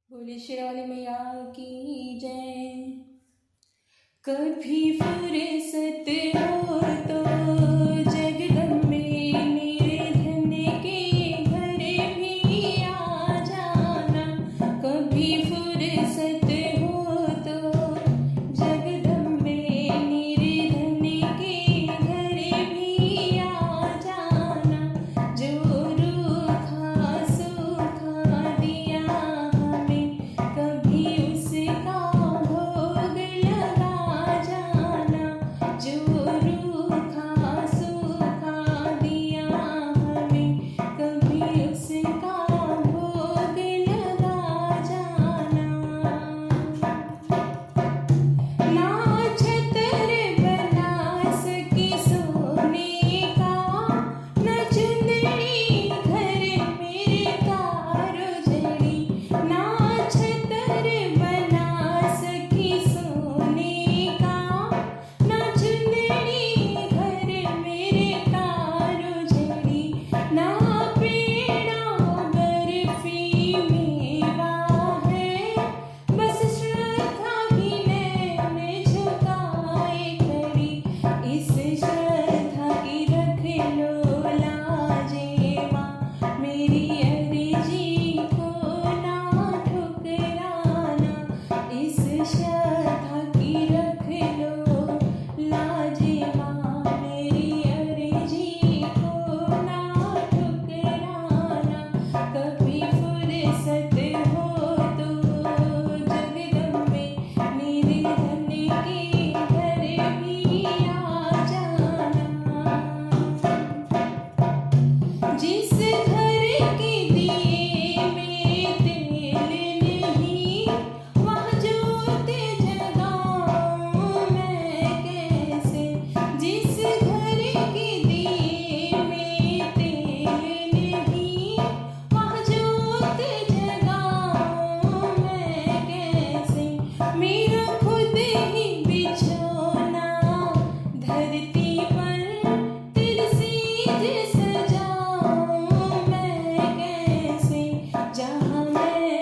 बोले शेरावाली मैया की जय। कभी फुर्सत हो तो जगदम्बे मेरे धन के घर भी आ जाना। कभी फुर्सत हो तो जगदम्बे मेरे धन के घर भी आ जाना। जो रूखा सूखा दिया हमें कभी उसका भोग लगा जाना। जो रूखा सूखा दिया हमें कभी उसका भोग लगा जाना। ना छतर बना सकी सोने का, न चुंदड़ी घर मेरे तारो जड़ी। ना छतर बना सकी सोने का, न चुंदड़ी घर मेरे तारो जड़ी। ना पेड़ा बर्फी मेवा है, बस श्रद्धा ही नैन झुकाए खड़ी। इस श्रद्धा की रख लो लाजे माँ, मेरी अर्जी को ना ठुकराना। इस श्रद्धा की रख लो लाजे माँ, मेरी अर्जी को ना ठुकराना। कभी फुर्सत हो तो जगदम्बे मेरे धन के घर भी आ जाना। जिस घर के दिए में तेल नहीं, वहाँ जोत जगाऊं मैं कैसे। जिस घर के दिए में तेल नहीं, वहाँ जोत जगाऊं मैं कैसे। मेरा खुद ही बिछोना धरती पर तिरसीज सजाऊं मैं कैसे। जहाँ मैं